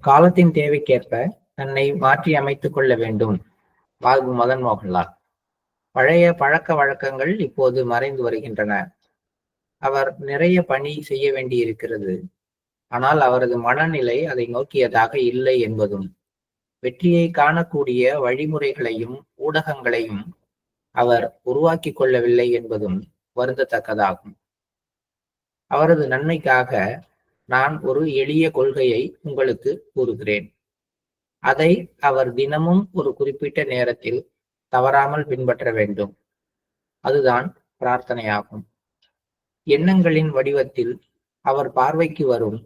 காலத்தின் தேவைக்கேற்ப தன்னை மாற்றி அமைத்துக் கொள்ள வேண்டும். பாபு மதன் மோகன்லால். பழைய பழக்க வழக்கங்கள் இப்போது மறைந்து வருகின்றன. அவர் நிறைய பணி செய்ய வேண்டியிருக்கிறது. ஆனால் அவரது மனநிலை அதை நோக்கியதாக இல்லை என்பதும், வெற்றியை காணக்கூடிய வழிமுறைகளையும் ஊடகங்களையும் அவர் உருவாக்கிக் கொள்ளவில்லை என்பதும் வருந்தத்தக்கதாகும். அவரது நன்மைக்காக நான் ஒரு எளிய கொள்கையை உங்களுக்கு கூறுகிறேன். அதை அவர் தினமும் ஒரு குறிப்பிட்ட நேரத்தில் தவறாமல் பின்பற்ற வேண்டும். அதுதான் பிரார்த்தனையாகும். எண்ணங்களின் வடிவத்தில் அவர் பார்வைக்கு வரும்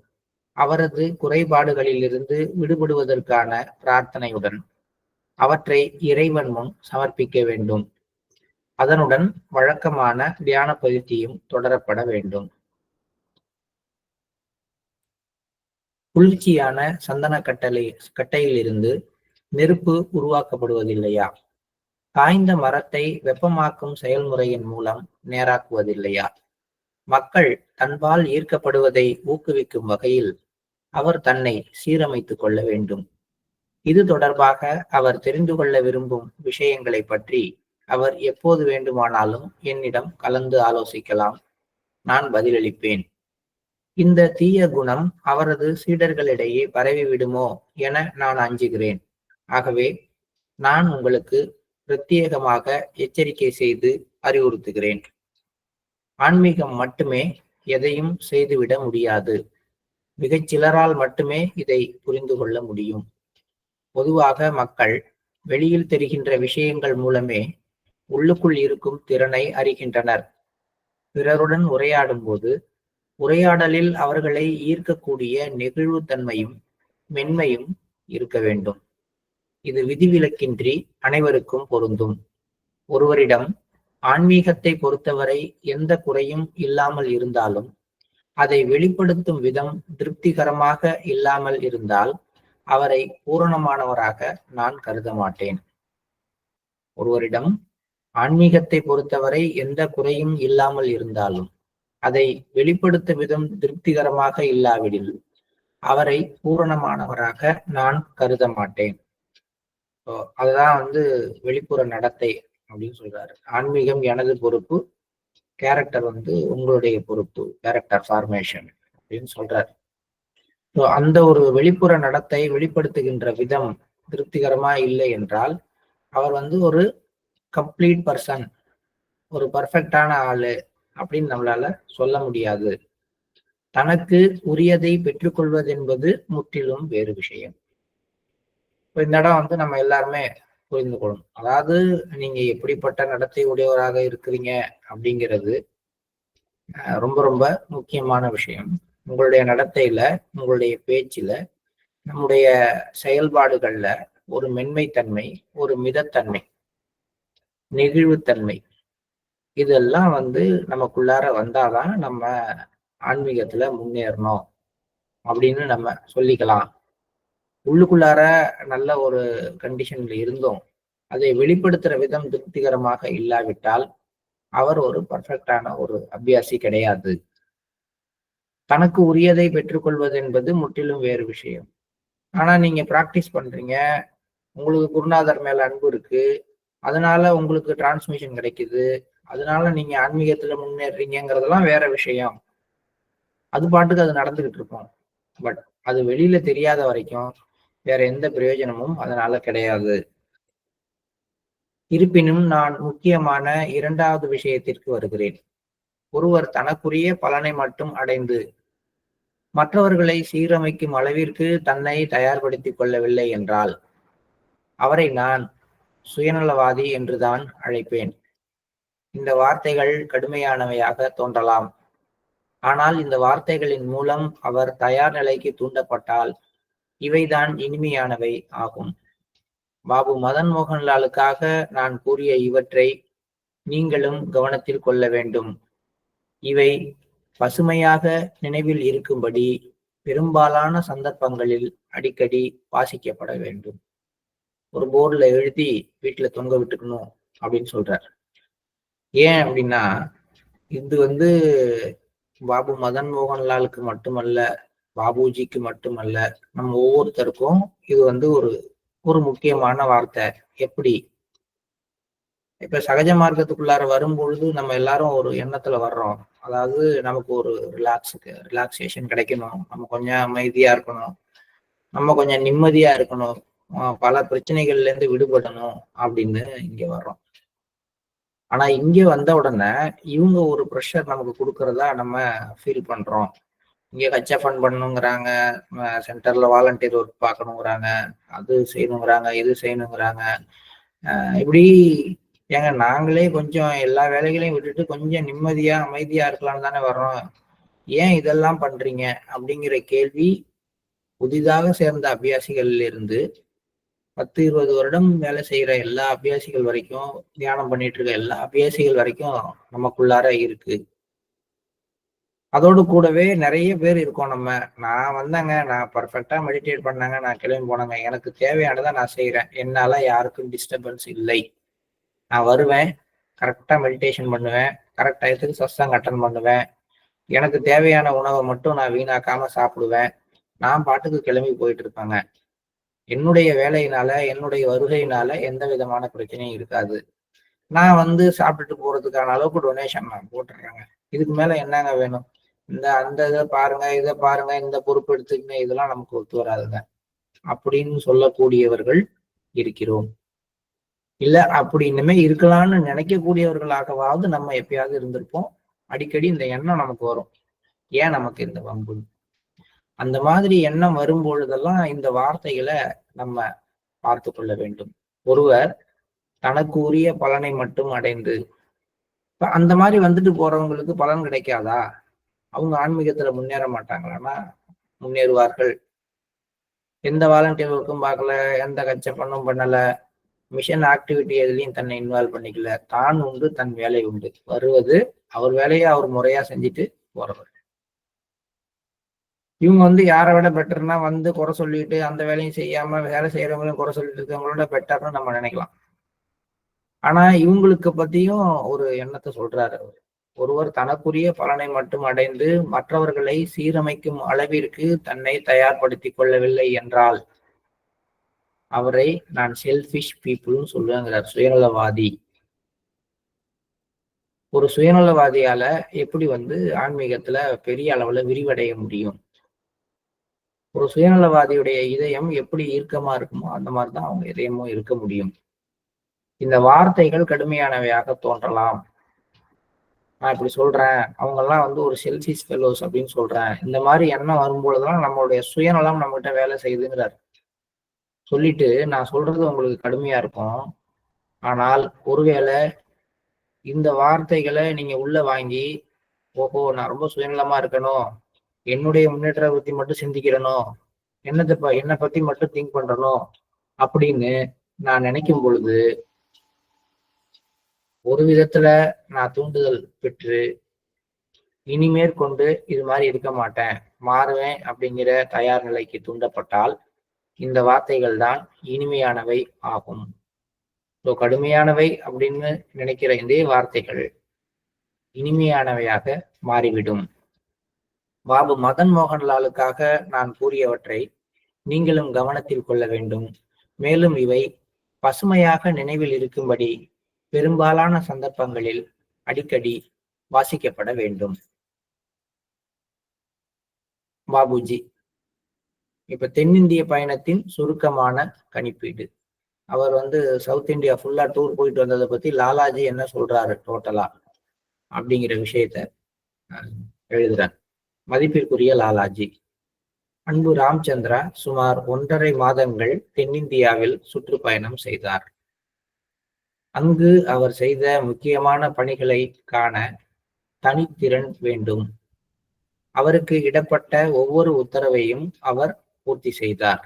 அவரது குறைபாடுகளிலிருந்து விடுபடுவதற்கான பிரார்த்தனையுடன் அவற்றை இறைவன் முன் சமர்ப்பிக்க வேண்டும். அதனுடன் வழக்கமான தியான பயிற்சியும் தொடரப்பட வேண்டும். குளிர்ச்சியான சந்தன கட்டையிலிருந்து நெருப்பு உருவாக்கப்படுவதில்லையா? காய்ந்த மரத்தை வெப்பமாக்கும் செயல்முறையின் மூலம் நேராக்குவதில்லையா? மக்கள் தன்பால் ஈர்க்கப்படுவதை ஊக்குவிக்கும் வகையில் அவர் தன்னை சீரமைத்துக் கொள்ள வேண்டும். இது தொடர்பாக அவர் தெரிந்து கொள்ள விரும்பும் விஷயங்களை பற்றி அவர் எப்போது வேண்டுமானாலும் என்னிடம் கலந்து ஆலோசிக்கலாம். நான் பதிலளிப்பேன். இந்த தீய குணம் அவரது சீடர்களிடையே பரவிவிடுமோ என நான் அஞ்சுகிறேன். ஆகவே நான் உங்களுக்கு பிரத்யேகமாக எச்சரிக்கை செய்து அறிவுறுத்துகிறேன். ஆன்மீகம் மட்டுமே எதையும் செய்துவிட முடியாது. மிகச் சிலரால் மட்டுமே இதை புரிந்து கொள்ள முடியும். பொதுவாக மக்கள் வெளியில் தெரிகின்ற விஷயங்கள் மூலமே உள்ளுக்குள் இருக்கும் திறனை அறிகின்றனர். பிறருடன் உரையாடும் போது உரையாடலில் அவர்களை ஈர்க்கக்கூடிய நெகிழ்வுத்தன்மையும் மென்மையும் இருக்க வேண்டும். இது விதிவிலக்கின்றி அனைவருக்கும் பொருந்தும். ஒருவரிடம் ஆன்மீகத்தை பொறுத்தவரை எந்த குறையும் இல்லாமல் இருந்தாலும் அதை வெளிப்படுத்தும் விதம் திருப்திகரமாக இல்லாமல் இருந்தால் அவரை பூரணமானவராக நான் கருத மாட்டேன். ஒருவரிடம் ஆன்மீகத்தை பொறுத்தவரை எந்த குறையும் இல்லாமல் இருந்தாலும் அதை வெளிப்படுத்தும் விதம் திருப்திகரமாக இல்லாவிடில் அவரை பூரணமானவராக நான் கருத மாட்டேன். அதுதான் வெளிப்புற நடத்தை அப்படின்னு சொல்றாரு. ஆன்மீகம் எனது பொறுப்பு, கேரக்டர் உங்களுடைய பொறுப்பு, கேரக்டர் ஃபார்மேஷன் அப்படின்னு சொல்றாரு. அந்த ஒரு வெளிப்புற நடத்தை வெளிப்படுத்துகின்ற விதம் திருப்திகரமா இல்லை என்றால் அவர் ஒரு கம்ப்ளீட் பர்சன், ஒரு பர்ஃபெக்டான ஆளு அப்படின்னு நம்மளால சொல்ல முடியாது. தனக்கு உரியதை பெற்றுக்கொள்வது என்பது முற்றிலும் வேறு விஷயம். இந்த இடம் நம்ம எல்லாருமே புரிந்து கொள்ளணும். அதாவது நீங்க எப்படிப்பட்ட நடத்தை உடையவராக இருக்கிறீங்க அப்படிங்கிறது ரொம்ப ரொம்ப முக்கியமான விஷயம். உங்களுடைய நடத்தையில, உங்களுடைய பேச்சுல, நம்முடைய செயல்பாடுகள்ல ஒரு மென்மைத்தன்மை, ஒரு மிதத்தன்மை, நெகிழ்வுத்தன்மை இதெல்லாம் நமக்குள்ளார வந்தாதான் நம்ம ஆன்மீகத்துல முன்னேறணும் அப்படின்னு நம்ம சொல்லிக்கலாம். உள்ளுக்குள்ளார நல்ல ஒரு கண்டிஷன்ல இருந்தோம், அதை வெளிப்படுத்துற விதம் திருப்திகரமாக இல்லாவிட்டால் அவர் ஒரு பர்ஃபெக்டான ஒரு அபியாசி கிடையாது. தனக்கு உரியதை பெற்றுக்கொள்வது என்பது முற்றிலும் வேறு விஷயம். ஆனா நீங்க பிராக்டிஸ் பண்றீங்க, உங்களுக்கு குருநாதர் மேல அன்பு இருக்கு, அதனால உங்களுக்கு டிரான்ஸ்மிஷன் கிடைக்குது, அதனால நீங்க ஆன்மீகத்துல முன்னேறீங்கிறதெல்லாம் வேற விஷயம். அது பாட்டுக்கு அது நடந்துகிட்டு இருக்கும். பட் அது வெளியில தெரியாத வரைக்கும் வேற எந்த பிரயோஜனமும் அதனால கிடையாது. இருப்பினும் நான் முக்கியமான இரண்டாவது விஷயத்திற்கு வருகிறேன். ஒருவர் தனக்குரிய பலனை மட்டும் அடைந்து மற்றவர்களை சீரமைக்கும் அளவிற்கு தன்னை தயார்படுத்திக் கொள்ளவில்லை என்றால் அவரை நான் சுயநலவாதி என்றுதான் அழைப்பேன். இந்த வார்த்தைகள் கடுமையானவையாக தோன்றலாம். ஆனால் இந்த வார்த்தைகளின் மூலம் அவர் தயார் நிலைக்கு தூண்டப்பட்டால் இவைதான் இனிமையானவை ஆகும். பாபு மதன் மோகன்லாலுக்காக நான் கூறிய இவற்றை நீங்களும் கவனத்தில் கொள்ள வேண்டும். இவை பசுமையாக நினைவில் இருக்கும்படி பெரும்பாலான சந்தர்ப்பங்களில் அடிக்கடி வாசிக்கப்பட வேண்டும். ஒரு போர்டுல எழுதி வீட்டுல தொங்க விட்டுக்கணும் அப்படின்னு சொல்றார். ஏன் அப்படின்னா இது பாபு மதன் மோகன்லாலுக்கு மட்டுமல்ல, பாபுஜிக்கு மட்டுமல்ல, நம்ம ஒவ்வொருத்தருக்கும் இது வந்து ஒரு ஒரு முக்கியமான வார்த்தை. எப்படி? இப்ப சகஜ மார்க்கத்துக்குள்ளார வரும்பொழுது நம்ம எல்லாரும் ஒரு எண்ணத்துல வர்றோம். அதாவது நமக்கு ஒரு ரிலாக்சேஷன் கிடைக்கணும். நம்ம கொஞ்சம் அமைதியா இருக்கணும். நம்ம கொஞ்சம் நிம்மதியா இருக்கணும். பல பிரச்சனைகள்ல இருந்து விடுபடணும் அப்படின்னு இங்க வர்றோம். ஆனா இங்க வந்த உடனே இவங்க ஒரு ப்ரெஷர் நமக்கு குடுக்கறதா நம்ம ஃபீல் பண்றோம். இங்க ஹெச்எஃப்என் பண்ணணுங்கிறாங்க, சென்டர்ல வாலண்டியர் ஒர்க் பார்க்கணுங்கிறாங்க, அது செய்யணுங்கிறாங்க, இது செய்யணுங்கிறாங்க. இப்படி ஏங்க நாங்களே கொஞ்சம் எல்லா வேலைகளையும் விட்டுட்டு கொஞ்சம் நிம்மதியா, அமைதியா இருக்கலாம்னு தானே வர்றோம். ஏன் இதெல்லாம் பண்றீங்க? அப்படிங்கிற கேள்வி புதிதாக சேர்ந்த அபியாசிகள்ல இருந்து 10, 20 வருடம் வேலை செய்யற எல்லா அபியாசிகள் வரைக்கும், தியானம் பண்ணிட்டு இருக்க எல்லா அபியாசிகள் வரைக்கும் நமக்குள்ளார இருக்கு. அதோடு கூடவே நெறைய பேர் இருக்கோம் நம்ம. நான் வந்தேங்க, நான் பெர்ஃபெக்ட்டா மெடிடேட் பண்ணேங்க, நான் கிளம்பி போனேங்க. எனக்கு தேவையானத நான் செய்றேன். என்னால யாருக்கும் டிஸ்டர்பன்ஸ் இல்லை. நான் வருவேன், கரெக்ட்டா மெடிடேஷன் பண்ணுவேன், கரெக்ட் டயத்துக்கு சத்சங் அட்டெண்ட் பண்ணுவேன். எனக்கு தேவையான உணவ மட்டும் நான் வீணாக்காம சாப்பிடுவேன். நான் பாட்டுக்கு கிளம்பி போயிட்டு இருப்பேங்க. என்னுடைய வேலையினால, என்னுடைய வருகையினால எந்த விதமான பிரச்சனையும் இருக்காது. நான் வந்து சாப்பிட்டுட்டு போறதுக்கான அளவுக்கு டொனேஷன் நான் போட்டுடுறேங்க. இதுக்கு மேல என்னங்க வேணும்? அந்த இத பாருங்க, இத பாருங்க, இந்த பொறுப்பு எடுத்துக்கங்க, இதெல்லாம் நமக்கு ஒத்து வராதுங்க. அப்படின்னு சொல்லக்கூடியவர்கள் இருக்கிறோம். இல்ல அப்படி இனிமே இருக்கலாம்னு நினைக்கக்கூடியவர்களாகவாவது நம்ம எப்பயாவது இருந்திருப்போம். அடிக்கடி இந்த எண்ணம் நமக்கு வரும். ஏன் நமக்கு இந்த வம்பு? அந்த மாதிரி எண்ணம் வரும்பொழுதெல்லாம் இந்த வார்த்தைகளை நம்ம பார்த்து கொள்ள வேண்டும். ஒருவர் தனக்கு உரிய பலனை மட்டும் அடைந்து அந்த மாதிரி வந்துட்டு போறவங்களுக்கு பலன் கிடைக்காதா? அவங்க ஆன்மீகத்துல முன்னேற மாட்டாங்களான்னா முன்னேறுவார்கள். எந்த வாலண்டியர் ஒர்க்கும் பார்க்கல, எந்த கச்சப்பண்ணும் பண்ணல, மிஷன் ஆக்டிவிட்டி எதுலயும் தன்னை இன்வால்வ் பண்ணிக்கல. தான் உண்டு, தன் வேலை உண்டு. வருவது அவர் வேலையை அவர் முறையா செஞ்சுட்டு போறவர். இவங்க வந்து யாரை விட பெட்டர்னா வந்து குறை சொல்லிட்டு அந்த வேலையும் செய்யாம வேலை செய்யறவங்களையும் குறை சொல்லிட்டு இருக்கவங்களோட பெட்டர்னு நம்ம நினைக்கலாம். ஆனா இவங்களுக்கு பத்தியும் ஒரு எண்ணத்தை சொல்றாரு அவர். ஒருவர் தனக்குரிய பலனை மட்டும் அடைந்து மற்றவர்களை சீரமைக்கும் அளவிற்கு தன்னை தயார்படுத்திக் கொள்ளவில்லை என்றால் அவரை நான் செல்ஃபிஷ் பீப்புள்னு சொல்லுவேங்கிறார். சுயநலவாதி. ஒரு சுயநலவாதியால எப்படி வந்து ஆன்மீகத்துல பெரிய அளவுல விரிவடைய முடியும்? ஒரு சுயநலவாதியுடைய இதயம் எப்படி இறுக்கமா இருக்குமோ அந்த மாதிரிதான் அவங்க இதயமும் இருக்க முடியும். இந்த வார்த்தைகள் கடுமையானவையாக தோன்றலாம். நான் இப்படி சொல்றேன், அவங்க எல்லாம் வந்து ஒரு செல்ஃபிஷ் ஃபெலோஸ் அப்படின்னு சொல்றேன். இந்த மாதிரி எண்ணம் வரும்பொழுதுதான் நம்மளுடைய சுயநலம் நம்மகிட்ட வேலை செய்யுதுங்கிறார். சொல்லிட்டு நான் சொல்றது உங்களுக்கு கடுமையா இருக்கும். ஆனால் ஒருவேளை இந்த வார்த்தைகளை நீங்க உள்ள வாங்கி, ஓஹோ நான் ரொம்ப சுயநலமா இருக்கணும், என்னுடைய முன்னேற்றத்தை பத்தி மட்டும் சிந்திக்கிறணும், என்னை பத்தி மட்டும் திங்க் பண்றணும் அப்படின்னு நான் நினைக்கும் பொழுது ஒரு விதத்துல நான் தூண்டுதல் பெற்று இனிமேற்கொண்டு இது மாதிரி இருக்க மாட்டேன், மாறுவேன் அப்படிங்கிற தயார் நிலைக்கு தூண்டப்பட்டால் இந்த வார்த்தைகள் தான் இனிமையானவை ஆகும். ஸோ கடுமையானவை அப்படின்னு நினைக்கிற இதே வார்த்தைகள் இனிமையானவையாக மாறிவிடும். பாபு மதன் மோகன்லாலுக்காக நான் கூறியவற்றை நீங்களும் கவனத்தில் கொள்ள வேண்டும். மேலும் இவை பசுமையாக நினைவில் இருக்கும்படி பெரும்பாலான சந்தர்ப்பங்களில் அடிக்கடி வாசிக்கப்பட வேண்டும். பாபுஜி இப்ப தென்னிந்திய பயணத்தின் சுருக்கமான கணிப்பீடு. அவர் வந்து சவுத் இந்தியா ஃபுல்லா டூர் போயிட்டு வந்ததை பத்தி லாலாஜி என்ன சொல்றாரு டோட்டலா அப்படிங்கிற விஷயத்த எழுதுறார். மதிப்பிற்குரிய லாலாஜி, அன்பு ராம்சந்திரா சுமார் 1.5 மாதங்கள் தென்னிந்தியாவில் சுற்றுப்பயணம் செய்தார். அங்கு அவர் செய்த முக்கியமான பணிகளை காண தனித்திறன் வேண்டும். அவருக்கு இடப்பட்ட ஒவ்வொரு உத்தரவையும் அவர் பூர்த்தி செய்தார்.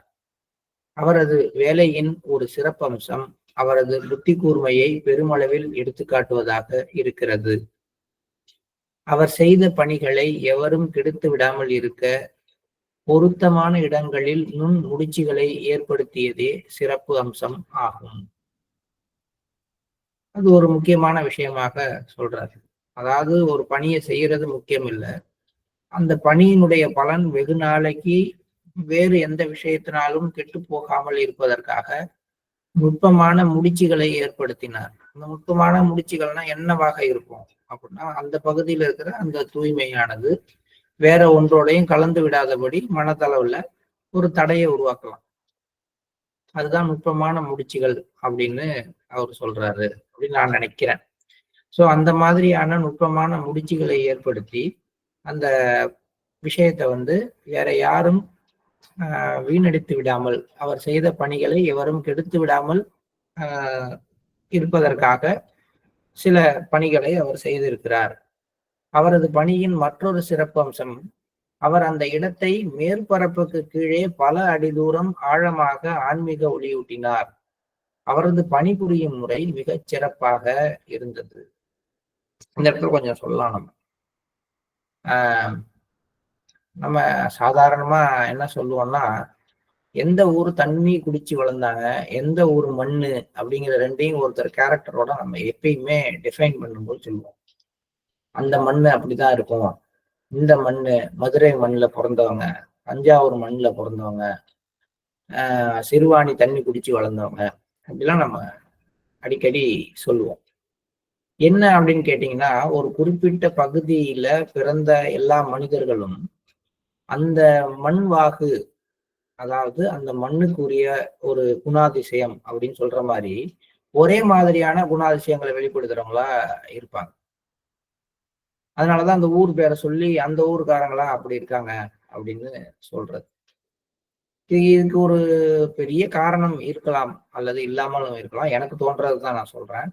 அவரது வேலையின் ஒரு சிறப்பம்சம் அவரது புத்தி கூர்மையை பெருமளவில் எடுத்துக்காட்டுவதாக இருக்கிறது. அவர் செய்த பணிகளை எவரும் கெடுத்து விடாமல் இருக்க பொருத்தமான இடங்களில் நுண் முடிச்சுகளை ஏற்படுத்தியதே சிறப்பு அம்சம் ஆகும். அது ஒரு முக்கியமான விஷயமாக சொல்றாரு. அதாவது ஒரு பணியை செய்யறது முக்கியம் இல்லை, அந்த பணியினுடைய பலன் வெகு நாளைக்கு வேறு எந்த விஷயத்தினாலும் கெட்டு போகாமல் இருப்பதற்காக நுட்பமான முடிச்சுகளை ஏற்படுத்தினார். அந்த நுட்பமான முடிச்சுகள்னா என்னவாக இருக்கும் அப்படின்னா, அந்த பகுதியில் இருக்கிற அந்த தூய்மையானது வேற ஒன்றோடையும் கலந்து விடாதபடி மனதளவுல ஒரு தடையை உருவாக்கலாம். அதுதான் நுட்பமான முடிச்சுகள் அப்படின்னு அவர் சொல்றாரு அப்படின்னு நான் நினைக்கிறேன். சோ அந்த மாதிரியான நுட்பமான முடிச்சுகளை ஏற்படுத்தி அந்த விஷயத்தை வந்து வேற யாரும் வீணடித்து விடாமல், அவர் செய்த பணிகளை எவரும் கெடுத்து விடாமல் இருப்பதற்காக சில பணிகளை அவர் செய்திருக்கிறார். அவரது பணியின் மற்றொரு சிறப்பம்சம், அவர் அந்த இடத்தை மேற்பரப்புக்கு கீழே பல அடி தூரம் ஆழமாக ஆன்மீக ஒளியூட்டினார். அவரது பணிபுரியும் முறை மிகச் சிறப்பாக இருந்தது. இந்த இடத்துல கொஞ்சம் சொல்லலாம். நம்ம சாதாரணமா என்ன சொல்லுவோம்னா, எந்த ஊர் தண்ணி குடிச்சு வளர்ந்தாங்க, எந்த ஊர் மண்ணு அப்படிங்கிற ரெண்டையும் ஒருத்தர் கேரக்டரோட நம்ம எப்பயுமே டிஃபைன் பண்ணும்போது சொல்லுவோம். அந்த மண்ணு அப்படிதான் இருக்கும். இந்த மண்ணு மதுரை மண்ணுல பிறந்தவங்க, தஞ்சாவூர் மண்ணுல பிறந்தவங்க, சிறுவாணி தண்ணி குடிச்சு வளர்ந்தவங்க, அப்படிலாம் நம்ம அடிக்கடி சொல்லுவோம். என்ன அப்படின்னு கேட்டீங்கன்னா, ஒரு குறிப்பிட்ட பகுதியில பிறந்த எல்லா மனிதர்களும் அந்த மண் வாகு, அதாவது அந்த மண்ணுக்குரிய ஒரு குணாதிசயம் அப்படின்னு சொல்ற மாதிரி ஒரே மாதிரியான குணாதிசயங்களை வெளிப்படுத்துறவங்களா இருப்பாங்க. அதனாலதான் அந்த ஊர் பேரை சொல்லி அந்த ஊருக்காரங்களா அப்படி இருக்காங்க அப்படின்னு சொல்றது. இதுக்கு ஒரு பெரிய காரணம் இருக்கலாம் அல்லது இல்லாமலும் இருக்கலாம். எனக்கு தோன்றதுதான் நான் சொல்றேன்.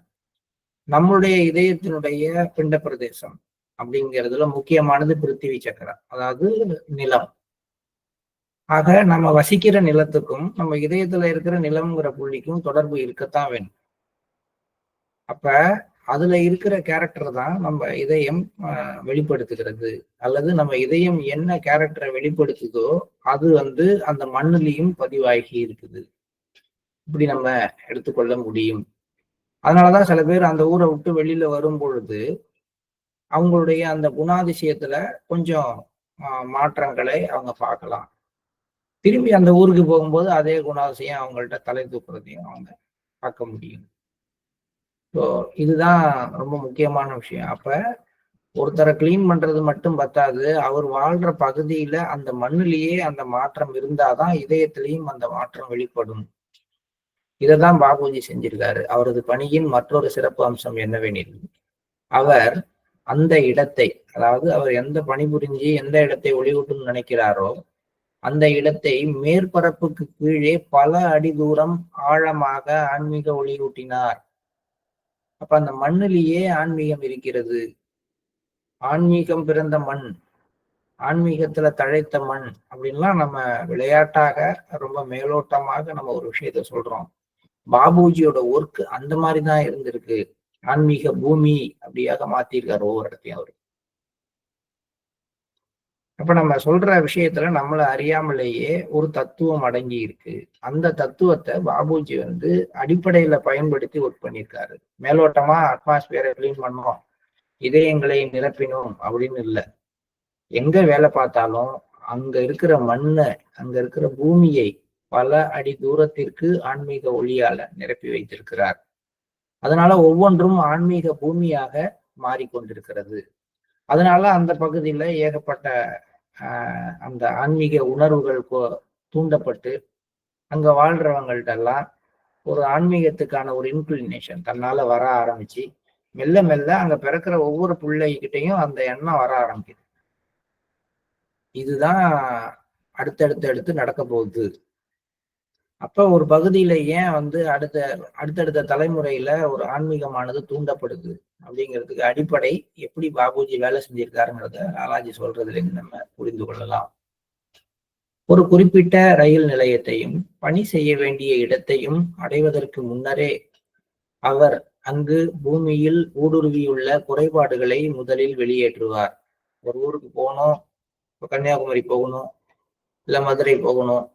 நம்மளுடைய இதயத்தினுடைய பிண்ட பிரதேசம் அப்படிங்கிறதுல முக்கியமானது பிருத்திவி சக்கரம், அதாவது நிலம். ஆக நம்ம வசிக்கிற நிலத்துக்கும் நம்ம இதயத்துல இருக்கிற நிலம்ங்கிற புள்ளிக்கும் தொடர்பு இருக்கத்தான் வேணும். அப்ப அதுல இருக்கிற கேரக்டர் தான் நம்ம இதயம் வெளிப்படுத்துகிறது. அல்லது நம்ம இதயம் என்ன கேரக்டரை வெளிப்படுத்துதோ அது வந்து அந்த மண்ணுலையும் பதிவாகி இருக்குது. இப்படி நம்ம எடுத்துக்கொள்ள முடியும். அதனாலதான் சில பேர் அந்த ஊரை விட்டு வெளியில வரும் பொழுது அவங்களுடைய அந்த குணாதிசயத்துல கொஞ்சம் மாற்றங்களை அவங்க பார்க்கலாம். திரும்பி அந்த ஊருக்கு போகும்போது அதே குணாதிசயம் அவங்கள்ட்ட தலை தூக்குறதையும் அவங்க பார்க்க முடியும். ஸோ இதுதான் ரொம்ப முக்கியமான விஷயம். அப்ப ஒருத்தரை கிளீன் பண்றது மட்டும் பத்தாது, அவர் வாழ்ற பகுதியில அந்த மண்ணிலேயே அந்த மாற்றம் இருந்தாதான் இதயத்திலையும் அந்த மாற்றம் வெளிப்படும். இதைதான் பாபுஜி செஞ்சிருக்காரு. அவரது பணியின் மற்றொரு சிறப்பு அம்சம் என்னவெனில், அவர் அந்த இடத்தை, அதாவது அவர் எந்த பணிபுரிஞ்சு எந்த இடத்தை ஒளியூட்டும்னு நினைக்கிறாரோ அந்த இடத்தை மேற்பரப்புக்கு கீழே பல அடி தூரம் ஆழமாக ஆன்மீக ஒளியூட்டினார். அப்ப அந்த மண்ணிலேயே ஆன்மீகம் இருக்கிறது. ஆன்மீகம் பிறந்த மண், ஆன்மீகத்துல தழைத்த மண் அப்படின்லாம் நம்ம விளையாட்டாக ரொம்ப மேலோட்டமாக நம்ம ஒரு விஷயத்த சொல்றோம். பாபுஜியோட ஒர்க் அந்த மாதிரிதான் இருந்திருக்கு. ஆன்மீக பூமி அப்படியாக மாத்திருக்காரு ஒவ்வொரு இடத்தையும் அவரு. அப்ப நம்ம சொல்ற விஷயத்துல நம்மள அறியாமலேயே ஒரு தத்துவம் அடங்கி இருக்கு. அந்த தத்துவத்தை பாபுஜி வந்து அடிப்படையில பயன்படுத்தி ஒர்க் பண்ணியிருக்காரு. மேலோட்டமா அட்மாஸ்பியரை கிளீன் பண்ணோம், இதயங்களை நிரப்பினோம் அப்படின்னு இல்லை. எங்க வேலை பார்த்தாலும் அங்க இருக்கிற மண்ணை, அங்க இருக்கிற பூமியை பல அடி தூரத்திற்கு ஆன்மீக ஒளியால நிரப்பி வைத்திருக்கிறார். அதனால ஒவ்வொன்றும் ஆன்மீக பூமியாக மாறிக்கொண்டிருக்கிறது. அதனால அந்த பகுதியில ஏகப்பட்ட அந்த ஆன்மீக உணர்வுகள் தூண்டப்பட்டு அங்க வாழ்றவங்கள்ட்ட எல்லாம் ஒரு ஆன்மீகத்துக்கான ஒரு இன்க்ளினேஷன் தன்னால வர ஆரம்பிச்சு மெல்ல மெல்ல அங்க பிறக்கிற ஒவ்வொரு பிள்ளைகிட்டையும் அந்த எண்ணம் வர ஆரம்பிக்குது. இதுதான் அடுத்தடுத்து நடக்க போகுது. அப்ப ஒரு பகுதியில ஏன் வந்து அடுத்தடுத்த தலைமுறையில ஒரு ஆன்மீகமானது தூண்டப்படுது அப்படிங்கிறதுக்கு அடிப்படை எப்படி பாபுஜி வேலை செஞ்சிருக்காருங்கிறத லாலாஜி சொல்றதுல இருந்து நம்ம புரிந்து கொள்ளலாம். ஒரு குறிப்பிட்ட ரயில் நிலையத்தையும் பணி செய்ய வேண்டிய இடத்தையும் அடைவதற்கு முன்னரே அவர் அங்கு பூமியில் ஊடுருவியுள்ள குறைபாடுகளை முதலில் வெளியேற்றுவார். ஒரு ஊருக்கு போகணும், கன்னியாகுமரி போகணும், இல்ல மதுரை போகணும்,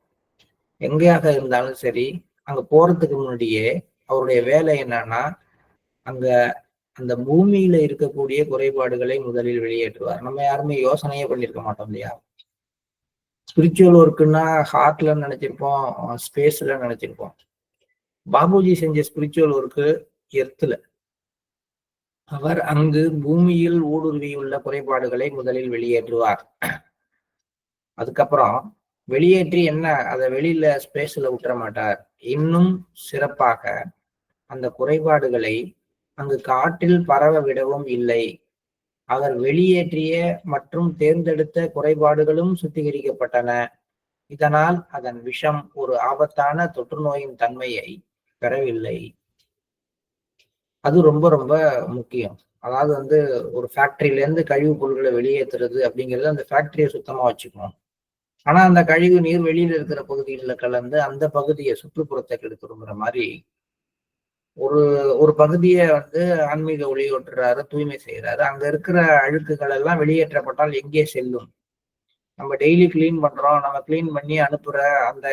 எங்கேயாக இருந்தாலும் சரி, அங்க போறதுக்கு முன்னாடியே அவருடைய வேலை என்னன்னா, அங்க அந்த பூமியில இருக்கக்கூடிய குறைபாடுகளை முதலில் வெளியேற்றுவார். நம்ம யாருமே யோசனையே பண்ணியிருக்க மாட்டோம் இல்லையா? ஸ்பிரிச்சுவல் ஒர்க்குன்னா ஹார்ட்ல நினைச்சிருப்போம், ஸ்பேஸ்ல நினைச்சிருப்போம். பாபுஜி செஞ்ச ஸ்பிரிச்சுவல் ஒர்க்கு எர்த்துல. அவர் அங்கு பூமியில் ஊடுருவியுள்ள குறைபாடுகளை முதலில் வெளியேற்றுவார். அதுக்கப்புறம் வெளியேற்றி என்ன அதை வெளியில ஸ்பேஸ்ல விட்டுற மாட்டார். இன்னும் சிறப்பாக அந்த குறைபாடுகளை அங்கு காற்றில் பரவ விடவும் இல்லை. அவர் வெளியேற்றிய மற்றும் தேர்ந்தெடுத்த குறைபாடுகளும் சுத்திகரிக்கப்பட்டன. இதனால் அதன் விஷம் ஒரு ஆபத்தான தொற்று நோயின் தன்மையை பெறவில்லை. அது ரொம்ப ரொம்ப முக்கியம். அதாவது வந்து ஒரு ஃபேக்டரியில இருந்து கழிவுப் பொருட்களை வெளியேற்றுறது அப்படிங்கிறது அந்த ஃபேக்டரியை சுத்தமா வச்சுக்கணும். ஆனா அந்த கழிவு நீர் வெளியில இருக்கிற பகுதிகளில் கலந்து அந்த பகுதியை சுற்றுப்புறத்தை கெடுத்துருங்கிற மாதிரி ஒரு ஒரு பகுதியை வந்து ஆன்மீக ஒளியூட்டுறாரு, தூய்மை செய்யறாரு. அங்க இருக்கிற அழுக்குகள் எல்லாம் வெளியேற்றப்பட்டால் எங்கே செல்லும்? நம்ம டெய்லி கிளீன் பண்றோம், நம்ம கிளீன் பண்ணி அனுப்புற அந்த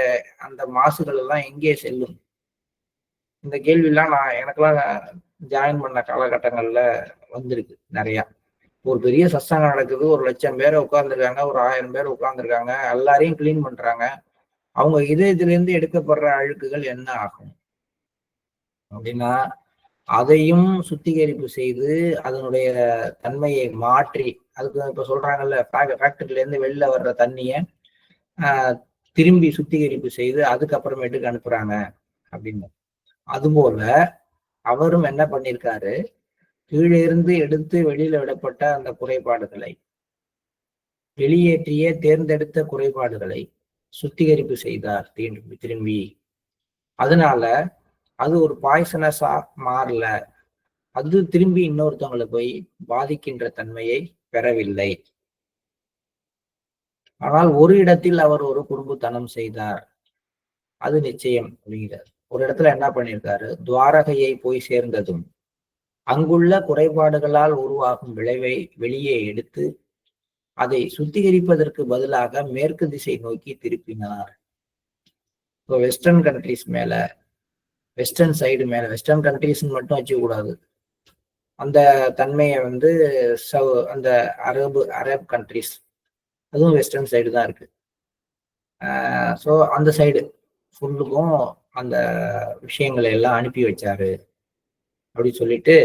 அந்த மாசுகள் எல்லாம் எங்கே செல்லும்? இந்த கேள்வியெல்லாம் எனக்கெல்லாம் ஜாயின் பண்ண காலகட்டங்கள்ல வந்திருக்கு நிறைய. ஒரு பெரிய சத்சங்கம் நடக்குது, 1,00,000 பேரை உட்கார்ந்துருக்காங்க, ஒரு 1000 பேர் உட்கார்ந்துருக்காங்க, எல்லாரையும் கிளீன் பண்றாங்க. அவங்க இதயத்திலிருந்து எடுக்கப்படுற அழுக்குகள் என்ன ஆகும் அப்படின்னா, அதையும் சுத்திகரிப்பு செய்து அதனுடைய தன்மையை மாற்றி, அதுக்கு இப்ப சொல்றாங்கல்ல, ஃபேக்டரியில இருந்து வெளில வர்ற தண்ணிய திரும்பி சுத்திகரிப்பு செய்து அதுக்கப்புறமேட்டுக்கு அனுப்புறாங்க அப்படின்னு. அதுபோல அவரும் என்ன பண்ணிருக்காரு, கீழே இருந்து எடுத்து வெளியில விடப்பட்ட அந்த குறைபாடுகளை, வெளியேற்றிய தேர்ந்தெடுத்த குறைபாடுகளை சுத்திகரிப்பு செய்தார் திரும்பி. அதனால அது ஒரு பாய்சனஸா மாறல. அது திரும்பி இன்னொருத்தவங்களை போய் பாதிக்கின்ற தன்மையை பெறவில்லை. ஆனால் ஒரு இடத்தில் அவர் ஒரு குறும்புத்தனம் செய்தார், அது நிச்சயம் அப்படிங்கிறார். ஒரு இடத்துல என்ன பண்ணியிருக்காரு, துவாரகையை போய் சேர்ந்ததும் அங்குள்ள குறைபாடுகளால் உருவாகும் விளைவை வெளியே எடுத்து அதை சுத்திகரிப்பதற்கு பதிலாக மேற்கு திசை நோக்கி திருப்பினார். இப்போ வெஸ்டர்ன் கண்ட்ரிஸ் மேல, வெஸ்டர்ன் சைடு மேல, வெஸ்டர்ன் கண்ட்ரிஸ் மட்டும் வச்சுக்க கூடாது, அந்த தன்மையை வந்து அந்த அரப் கண்ட்ரிஸ், அதுவும் வெஸ்டர்ன் சைடு தான் இருக்கு. ஸோ அந்த சைடு ஃபுல்லுக்கும் அந்த விஷயங்களை எல்லாம் அனுப்பி வச்சாரு அப்படி சொல்லிட்டு,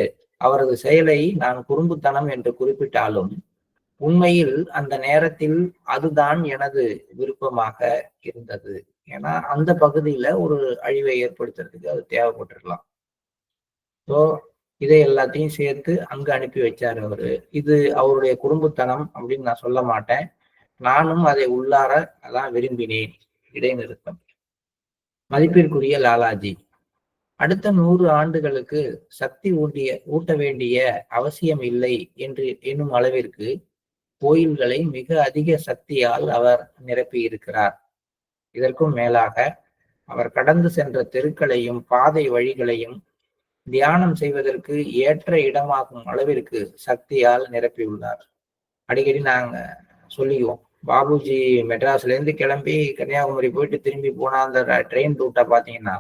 அவரது செயலை நான் குறும்புத்தனம் என்று குறிப்பிட்டாலும் உண்மையில் அந்த நேரத்தில் அதுதான் எனது விருப்பமாக இருந்தது. ஏன்னா அந்த பகுதியில ஒரு அழிவை ஏற்படுத்துறதுக்கு அது தேவைப்பட்டிருக்கலாம். ஸோ இதை எல்லாத்தையும் சேர்த்து அங்க அனுப்பி வச்சாரு அவரு. இது அவருடைய குறும்புத்தனம் அப்படின்னு நான் சொல்ல மாட்டேன். நானும் அதை உள்ளார அதான் விரும்பினேன். இடைநிறுத்தம். மதிப்பிற்குரிய லாலாஜி, அடுத்த 100 ஆண்டுகளுக்கு சக்தி ஊட்ட வேண்டிய அவசியம் இல்லை என்று என்னும் அளவிற்கு கோயில்களை மிக அதிக சக்தியால் அவர் நிரப்பி இருக்கிறார். இதற்கும் மேலாக அவர் கடந்து சென்ற தெருக்களையும் பாதை வழிகளையும் தியானம் செய்வதற்கு ஏற்ற இடமாகும் அளவிற்கு சக்தியால் நிரப்பியுள்ளார். அடிக்கடி நாங்க சொல்லிக்குவோம், பாபுஜி மெட்ராஸ்ல இருந்து கிளம்பி கன்னியாகுமரி போயிட்டு திரும்பி போனா அந்த ட்ரெயின் ரூட்டை பாத்தீங்கன்னா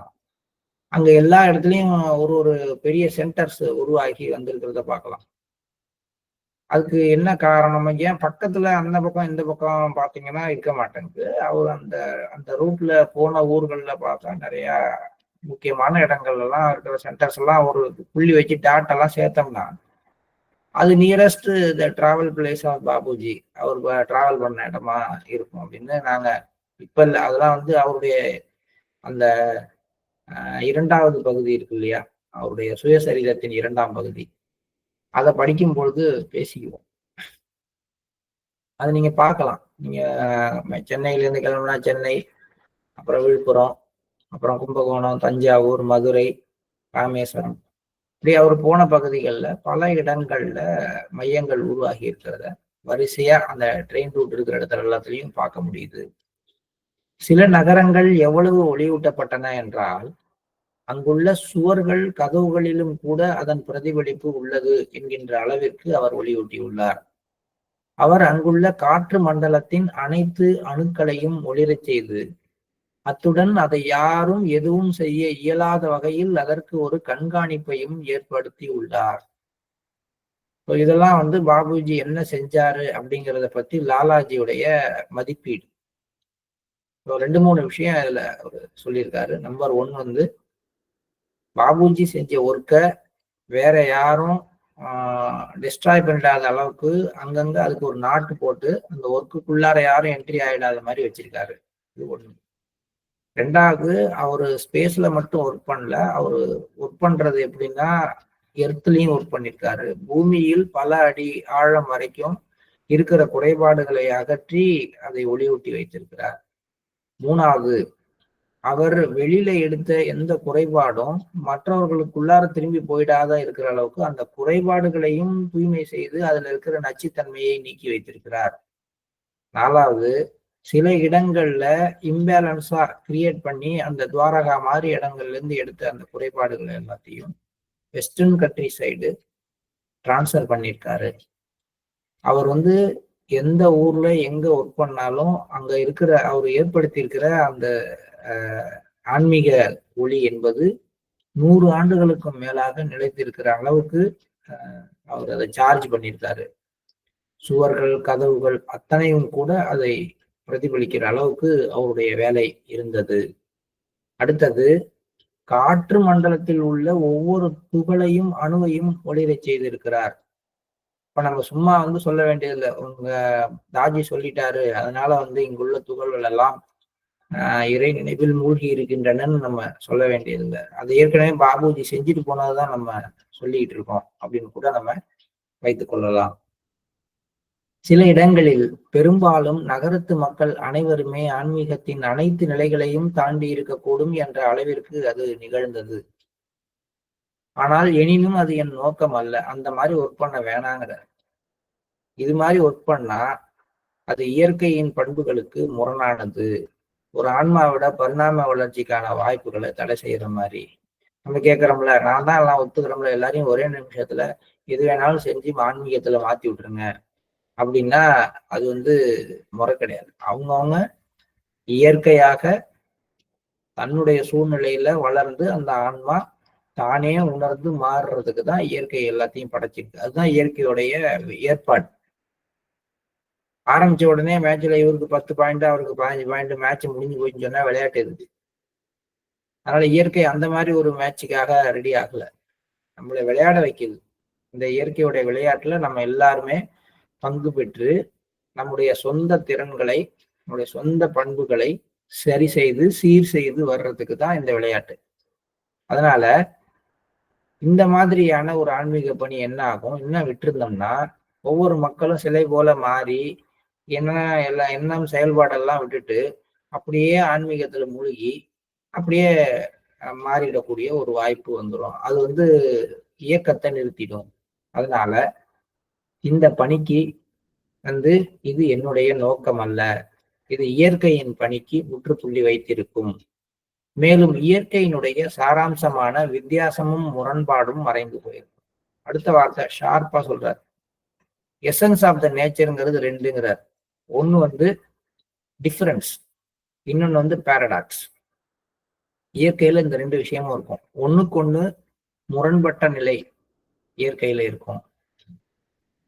அங்க எல்லா இடத்துலயும் ஒரு ஒரு பெரிய சென்டர்ஸ் உருவாகி வந்திருக்கிறத பார்க்கலாம். அதுக்கு என்ன காரணம், ஏன் பக்கத்துல அந்த பக்கம் இந்த பக்கம் பாத்தீங்கன்னா இருக்க மாட்டேங்குது. அவர் அந்த அந்த ரூட்ல போன ஊர்கள்ல பார்த்தா நிறைய முக்கியமான இடங்கள்ல எல்லாம் இருக்கிற சென்டர்ஸ் எல்லாம் ஒரு புள்ளி வச்சு டாட் எல்லாம் சேர்த்தோம்னா அது nearest the travel place of Bapuji, அவர் டிராவல் பண்ண இடமா இருக்கும் அப்படின்னு நாங்க இப்ப இல்லை. அதெல்லாம் வந்து அவருடைய அந்த 2வது பகுதி இருக்கு இல்லையா, அவருடைய சுயசரிதத்தின் 2ஆம் பகுதி, அதை படிக்கும் பொழுது பேசிக்குவோம். அது நீங்க பார்க்கலாம். நீங்க சென்னையில இருந்து கிளம்புனா சென்னை, அப்புறம் விழுப்புரம், அப்புறம் கும்பகோணம், தஞ்சாவூர், மதுரை, ராமேஸ்வரம், இப்படி அவர் போன பகுதிகளில் பல இடங்கள்ல மையங்கள் உருவாகி இருக்கிறத வரிசையா அந்த ட்ரெயின் ரூட் இருக்கிற இடத்துல எல்லாத்துலயும் பார்க்க முடியுது. சில நகரங்கள் எவ்வளவு ஒளியூட்டப்பட்டன என்றால் அங்குள்ள சுவர்கள் கதவுகளிலும் கூட அதன் பிரதிபலிப்பு உள்ளது என்கின்ற அளவிற்கு அவர் ஒளியூட்டியுள்ளார். அவர் அங்குள்ள காற்று மண்டலத்தின் அனைத்து அணுக்களையும் ஒளிரச் செய்து அத்துடன் அதை யாரும் எதுவும் செய்ய இயலாத வகையில் அதற்கு ஒரு கண்காணிப்பையும் ஏற்படுத்தி உள்ளார். இதெல்லாம் வந்து பாபுஜி என்ன செஞ்சாரு அப்படிங்கிறத பத்தி லாலாஜியுடைய மதிப்பீடு. ரெண்டு மூணு விஷயம் இதுல அவர் சொல்லியிருக்காரு. நம்பர் ஒன் வந்து பாபுஜி செஞ்ச ஒர்க்கை வேற யாரும் டிஸ்ட்ராய் பண்ணிடாத அளவுக்கு அங்கங்க அதுக்கு ஒரு நாட்டு போட்டு அந்த ஒர்க்குள்ளார யாரும் என்ட்ரி ஆயிடாத மாதிரி வச்சிருக்காரு. இது ஒண்ணு. ரெண்டாவது, அவரு ஸ்பேஸ்ல மட்டும் ஒர்க் பண்ணல. அவரு ஒர்க் பண்றது எப்படின்னா எர்த்லயும் ஒர்க் பண்ணிருக்காரு. பூமியில் பல அடி ஆழம் வரைக்கும் இருக்கிற குறைபாடுகளை அகற்றி அதை ஒளியூட்டி வைத்திருக்கிறார். மூணாவது, அவர் வெளியில எடுத்த எந்த குறைபாடும் மற்றவர்களுக்குள்ளார திரும்பி போயிடாத இருக்கிற அளவுக்கு அந்த குறைபாடுகளையும் தூய்மை செய்து அதுல இருக்கிற நச்சுத்தன்மையை நீக்கி வைத்திருக்கிறார். நாலாவது, சில இடங்கள்ல இம்பேலன்ஸா கிரியேட் பண்ணி அந்த துவாரகா மாதிரி இடங்கள்ல இருந்து எடுத்த அந்த குறைபாடுகள் எல்லாத்தையும் வெஸ்டர்ன் கண்ட்ரி சைடு டிரான்ஸ்ஃபர் பண்ணியிருக்காரு. அவர் வந்து எந்த ஊர்ல எங்க ஒர்க் பண்ணாலும் அங்க இருக்கிற அவர் ஏற்படுத்தி இருக்கிற அந்த ஆன்மீக ஒளி என்பது 100 ஆண்டுகளுக்கும் மேலாக நிலைத்திருக்கிற அளவுக்கு அவர் அதை சார்ஜ் பண்ணியிருக்காரு. சுவர்கள், கதவுகள் அத்தனையும் கூட அதை பிரதிபலிக்கிற அளவுக்கு அவருடைய வேலை இருந்தது. அடுத்தது, காற்று மண்டலத்தில் உள்ள ஒவ்வொரு துகளையும் அணுவையும் ஒளிரச் செய்திருக்கிறார். இப்ப நம்ம சும்மா வந்து சொல்ல வேண்டியதில்லை, உங்க தாஜி சொல்லிட்டாரு அதனால வந்து இங்குள்ள துகள்கள் எல்லாம் இறை நினைவில் மூழ்கி இருக்கின்றனன்னு நம்ம சொல்ல வேண்டியதில்லை. அது ஏற்கனவே பாபுஜி செஞ்சுட்டு போனதுதான் நம்ம சொல்லிட்டு இருக்கோம் அப்படின்னு கூட நம்ம வைத்துக் கொள்ளலாம். சில இடங்களில் பெரும்பாலும் நகரத்து மக்கள் அனைவருமே ஆன்மீகத்தின் அனைத்து நிலைகளையும் தாண்டி இருக்கக்கூடும் என்ற அளவிற்கு அது நிகழ்ந்தது. ஆனால் எனினும் அது என் நோக்கம் அல்ல. அந்த மாதிரி ஒர்க் பண்ண வேணாங்கிற. இது மாதிரி ஒர்க் பண்ணா அது இயற்கையின் பண்புகளுக்கு முரணானது. ஒரு ஆன்மாவோட பரிணாம வளர்ச்சிக்கான வாய்ப்புகளை தடை செய்யற மாதிரி. நம்ம கேட்கறோம்ல, நான் தான் எல்லாம் ஒத்துக்கிறோம்ல, எல்லாரையும் ஒரே நிமிஷத்துல எது வேணாலும் செஞ்சு ஆன்மீகத்துல மாத்தி விட்டுருங்க அப்படின்னா அது வந்து முறை கிடையாது. அவங்கவுங்க இயற்கையாக தன்னுடைய சூழ்நிலையில வளர்ந்து அந்த ஆன்மா தானே உணர்ந்து மாறுறதுக்கு தான் இயற்கை எல்லாத்தையும் படைச்சிருக்கு. அதுதான் இயற்கையுடைய ஏற்பாடு. ஆரம்பிச்ச உடனே மேட்ச்ல இவருக்கு 10 பாயிண்ட் அவருக்கு 15 பாயிண்ட் மேட்ச் முடிஞ்சு போயின்னு சொன்னா விளையாட்டு இருக்கு. அதனால இயற்கை அந்த மாதிரி ஒரு மேட்சுக்காக ரெடி ஆகல, நம்மளை விளையாட வைக்குது. இந்த இயற்கையுடைய விளையாட்டுல நம்ம எல்லாருமே பங்கு பெற்று நம்முடைய சொந்த திறன்களை, நம்முடைய சொந்த பண்புகளை சரி செய்து சீர் செய்து வர்றதுக்கு தான் இந்த விளையாட்டு. அதனால இந்த மாதிரியான ஒரு ஆன்மீக பணி என்ன ஆகும், இன்னும் விட்டுருந்தோம்னா ஒவ்வொரு மக்களும் சிலை போல மாறி என்ன எல்லா எண்ணம் செயல்பாடெல்லாம் விட்டுட்டு அப்படியே ஆன்மீகத்துல மூழ்கி அப்படியே மாறிடக்கூடிய ஒரு வாய்ப்பு வந்துடும். அது வந்து இயக்கத்தை நிறுத்திடும். அதனால இந்த பணிக்கு வந்து இது என்னுடைய நோக்கம் அல்ல, இது இயற்கையின் பணிக்கு முற்றுப்புள்ளி வைத்திருக்கும். மேலும் இயற்கையினுடைய சாராம்சமான வித்தியாசமும் முரண்பாடும் மறைந்து போயிருக்கும். அடுத்த வார்த்தை ஷார்ப்பா சொல்றார். எசன்ஸ் ஆஃப் த நேச்சருங்கிறது ரெண்டுங்கிறார். ஒண்ணு வந்து டிஃபரன்ஸ், இன்னொன்னு வந்து பேரடாக்ஸ். இயற்கையில இந்த ரெண்டு விஷயமும் இருக்கும். ஒண்ணுக்கு ஒண்ணு முரண்பட்ட நிலை இயற்கையில இருக்கும்.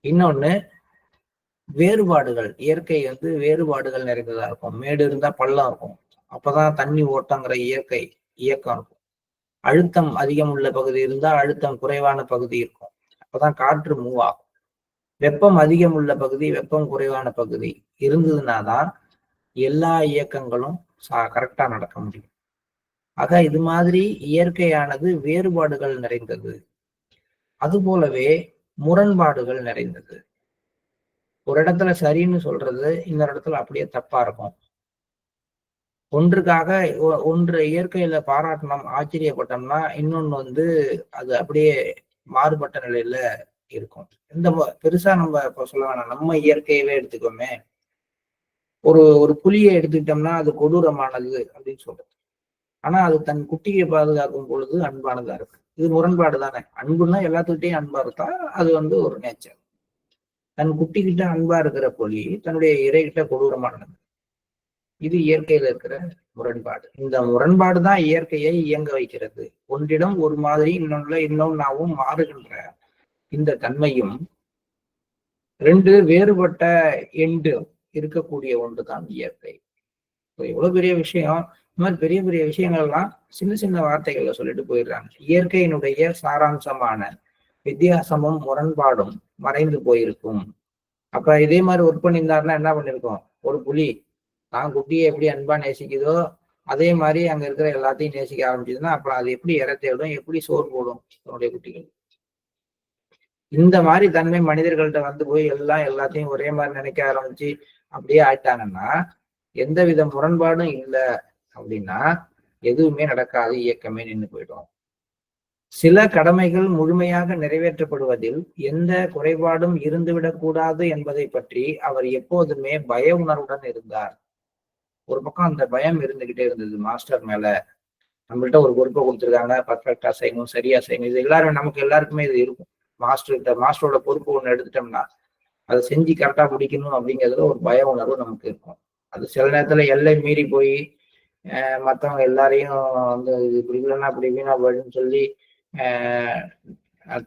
இன்னொன்னு வேறுபாடுகள், இயற்கை வந்து வேறுபாடுகள் நிறைந்ததா இருக்கும். மேடு இருந்தா பள்ளம் இருக்கும், அப்பதான் தண்ணி ஓட்டங்கிற இயற்கை இயக்கம் இருக்கும். அழுத்தம் அதிகம் உள்ள பகுதி இருந்தா அழுத்தம் குறைவான பகுதி இருக்கும், அப்பதான் காற்று மூவ் ஆகும். வெப்பம் அதிகம் உள்ள பகுதி, வெப்பம் குறைவான பகுதி இருந்ததுனாதான் எல்லா இயக்கங்களும் கரெக்டா நடக்க முடியும். ஆக இது மாதிரி இயற்கையானது வேறுபாடுகள் நிறைந்தது, அது போலவே முரண்பாடுகள் நிறைந்தது. ஒரு இடத்துல சரின்னு சொல்றது இன்னொரு இடத்துல அப்படியே தப்பா இருக்கும். ஒன்றுக்காக ஒன்று இயற்கையில பாராட்டணும் ஆச்சரியப்பட்டோம்னா இன்னொன்னு வந்து அது அப்படியே மாறுபட்ட நிலையில இருக்கும். இந்த பெருசா நம்ம இப்ப சொல்ல வேணாம், நம்ம இயற்கையவே எடுத்துக்கோமே. ஒரு ஒரு புலியை எடுத்துக்கிட்டோம்னா அது கொடூரமானது அப்படின்னு சொல்றது, ஆனா அது தன் குட்டியை பாதுகாக்கும் பொழுது அன்பானதா இருக்கு. இது முரண்பாடு தானே. அன்புன்னா எல்லாத்துக்கிட்டையும் அன்பா இருக்கா, அது வந்து ஒரு நேச்சர். தன் குட்டி கிட்ட அன்பா இருக்கிற புலி தன்னுடைய இறைகிட்ட கொடூரமானது. இது இயற்கையில இருக்கிற முரண்பாடு. இந்த முரண்பாடு தான் இயற்கையை இயங்க வைக்கிறது. ஒன்றிடம் ஒரு மாதிரி இன்னொன்னுல இன்னொன்னாவும் மாறுகின்ற இந்த தன்மையும் ரெண்டு வேறுபட்ட எண்டு இருக்கக்கூடிய ஒன்றுதான் இயற்கை. எவ்வளவு பெரிய விஷயம், இந்த மாதிரி பெரிய பெரிய விஷயங்கள்லாம் சின்ன சின்ன வார்த்தைகள்ல சொல்லிட்டு போயிடுறாங்க. இயற்கையினுடைய சாராம்சமான வித்தியாசமும் முரண்பாடும் மறைந்து போயிருக்கும். அப்ப இதே மாதிரி ஒர்க் பண்ணியிருந்தாருன்னா என்ன பண்ணிருக்கோம்? ஒரு புலி தான் குட்டியை எப்படி அன்பா நேசிக்குதோ அதே மாதிரி அங்க இருக்கிற எல்லாத்தையும் நேசிக்க ஆரம்பிச்சதுன்னா அப்புறம் அது எப்படி இறை தேடும், எப்படி சோறு போடும் தன்னுடைய குட்டிகள்? இந்த மாதிரி தன்மை மனிதர்கள்ட்ட வந்து போய் எல்லாம் எல்லாத்தையும் ஒரே மாதிரி நினைக்க ஆரம்பிச்சு அப்படியே ஆயிட்டாங்கன்னா எந்த வித முரண்பாடும் இல்லை அப்படின்னா எதுவுமே நடக்காது, இயக்கமே நின்று போயிடும். சில கடமைகள் முழுமையாக நிறைவேற்றப்படுவதில் எந்த குறைபாடும் இருந்துவிடக் கூடாது என்பதை பற்றி அவர் எப்போதுமே பய உணர்வுடன் இருந்தார். ஒரு பக்கம் அந்த பயம் இருந்துகிட்டே இருந்தது மாஸ்டர் மேல. நம்மள்ட்ட ஒரு பொறுப்பை கொடுத்துருக்காங்க, பர்ஃபெக்டா செய்யணும், சரியா செய்யணும். இது எல்லாரும் நமக்கு எல்லாருக்குமே இது இருக்கும். மாஸ்டரோட பொறுப்பு ஒண்ணு எடுத்துட்டோம்னா அதை செஞ்சு கரெக்டா முடிக்கணும் அப்படிங்கிறதுல ஒரு பய உணர்வு நமக்கு இருக்கும். அது சில நேரத்துல எல்லை மீறி போய் மற்றவங்க எல்லாரையும் வந்து இப்படி இல்லைன்னா இப்படி வீணா போயிடுன்னு சொல்லி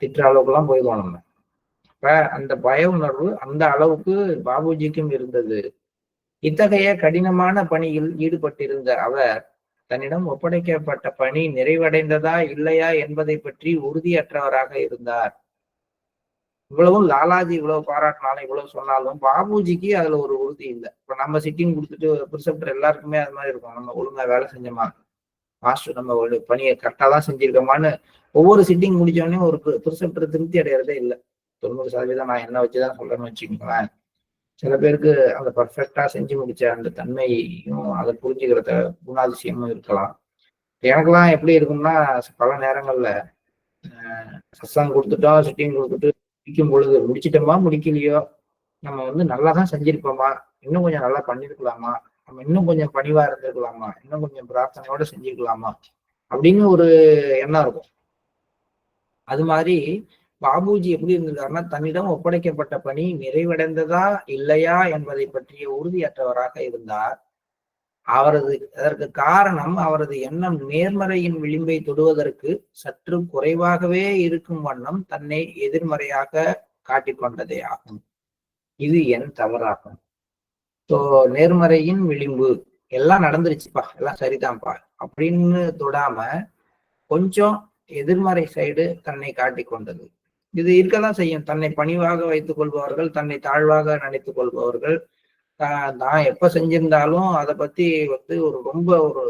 திட்டுற அளவுக்குலாம் போயிடுவோம் நம்ம. இப்ப அந்த பய உணர்வு அந்த அளவுக்கு பாபுஜிக்கும் இருந்தது. இத்தகைய கடினமான பணியில் ஈடுபட்டிருந்த அவர் தன்னிடம் ஒப்படைக்கப்பட்ட பணி நிறைவடைந்ததா இல்லையா என்பதை பற்றி உறுதியற்றவராக இருந்தார். இவ்வளவும் லாலாஜி இவ்வளவு பாராட்டினாலும் இவ்வளவு சொன்னாலும் பாபுஜிக்கு அதுல ஒரு உறுதி இல்லை. இப்ப நம்ம சிட்டிங் கொடுத்துட்டு பிரிசெப்டர் எல்லாருக்குமே அது மாதிரி இருக்கும். நம்ம ஒழுங்கா வேலை செஞ்சோமா, மாஸ்டர் நம்ம ஒரு பணியை கரெக்டா தான் செஞ்சிருக்கோமான்னு ஒவ்வொரு சிட்டிங் முடிச்சோடனே ஒரு பிரிசெப்டர் திருப்தி அடையிறதே இல்லை. 90% நான் என்ன வச்சுதான் சொல்றேன்னு வச்சுக்கோங்களேன். சில பேருக்கு அந்த பர்ஃபெக்டா செஞ்சு முடிச்ச அந்த தன்மையும் அதை புரிஞ்சுக்கிறத குணாதிசயமும் இருக்கலாம். எனக்கெல்லாம் எப்படி இருக்கும்னா பல நேரங்கள்ல சத்சங்கம் கொடுத்துட்டோம், சிட்டிங் கொடுத்துட்டு முடிக்கும் பொழுது முடிச்சிட்டோமா முடிக்கலையோ நம்ம வந்து நல்லா தான் செஞ்சிருப்போமா, இன்னும் கொஞ்சம் நல்லா பண்ணிருக்கலாமா, நம்ம இன்னும் கொஞ்சம் பணிவா இருந்திருக்கலாமா, இன்னும் கொஞ்சம் பிரார்த்தனையோட செஞ்சிருக்கலாமா அப்படின்னு ஒரு எண்ணம் இருக்கும். அது மாதிரி பாபுஜி எப்படி இருந்திருக்காருன்னா தன்னிடம் ஒப்படைக்கப்பட்ட பணி நிறைவடைந்ததா இல்லையா என்பதை பற்றிய உறுதியற்றவராக இருந்தார். அதற்கு காரணம் அவரது எண்ணம் நேர்மறையின் விளிம்பை தொடுவதற்கு சற்று குறைவாகவே இருக்கும் வண்ணம் தன்னை எதிர்மறையாக காட்டிக்கொண்டதே ஆகும். இது என் தவறாகும். ஸோ நேர்மறையின் விளிம்பு எல்லாம் நடந்துருச்சுப்பா, எல்லாம் சரிதான்ப்பா அப்படின்னு தொடாம கொஞ்சம் எதிர்மறை சைடு தன்னை காட்டிக்கொண்டது. இது இருக்கதான் செய்யும். தன்னை பணிவாக வைத்துக் கொள்பவர்கள், தன்னை தாழ்வாக நினைத்துக் கொள்பவர்கள், நான் எப்ப செஞ்சிருந்தாலும் அதை பத்தி வந்து ரொம்ப ஒரு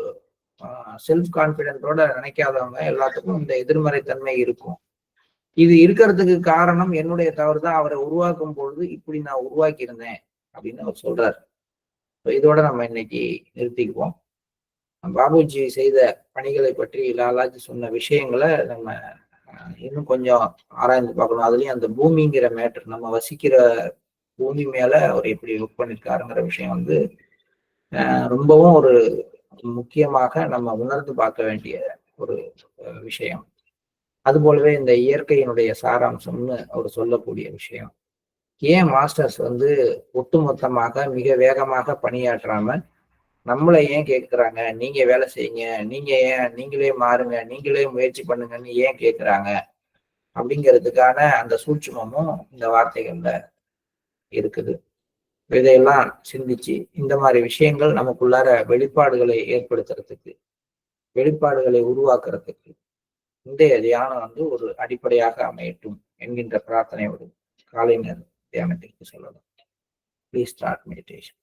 செல்ஃப் கான்பிடென்டோட நினைக்காதவங்க எல்லாத்துக்கும் இந்த எதிர்மறை தன்மை இருக்கும். இது இருக்கிறதுக்கு காரணம் என்னுடைய தவறு தான். அவரை உருவாக்கும் பொழுது இப்படி நான் உருவாக்கி இருந்தேன் அப்படின்னு அவர் சொல்றாரு. இதோட நம்ம இன்னைக்கு நிறுத்திக்குவோம். பாபுஜி செய்த பணிகளை பற்றி லாலாஜி சொன்ன விஷயங்களை நம்ம இன்னும் கொஞ்சம் ஆராய்ந்து பார்க்கணும். அதுலயும் அந்த பூமிங்கிற மேட்டர், நம்ம வசிக்கிற பூமி மேல அவர் எப்படி ஒர்க் பண்ணிருக்காருங்கிற விஷயம் வந்து ரொம்பவும் ஒரு முக்கியமாக நம்ம உணர்ந்து பார்க்க வேண்டிய ஒரு விஷயம். அது போலவே இந்த இயற்கையினுடைய சாராம்சம்னு அவர் சொல்லக்கூடிய விஷயம். ஏன் மாஸ்டர்ஸ் வந்து ஒட்டுமொத்தமாக மிக வேகமாக பணியாற்றாம நம்மளை ஏன் கேட்குறாங்க, நீங்க வேலை செய்யுங்க, நீங்க ஏன் நீங்களே மாறுங்க, நீங்களே முயற்சி பண்ணுங்கன்னு ஏன் கேட்குறாங்க அப்படிங்கிறதுக்கான அந்த சூட்சுமமும் இந்த வார்த்தைகள்ல இருக்குது. இதையெல்லாம் சிந்திச்சு இந்த மாதிரி விஷயங்கள் நமக்குள்ளார வெளிப்பாடுகளை ஏற்படுத்துறதுக்கு, வெளிப்பாடுகளை உருவாக்குறதுக்கு இன்றைய தியானம் வந்து ஒரு அடிப்படையாக அமையட்டும் என்கின்ற பிரார்த்தனையோடு காலை நேர தியானத்திற்கு சொல்லலாம். Please start meditation.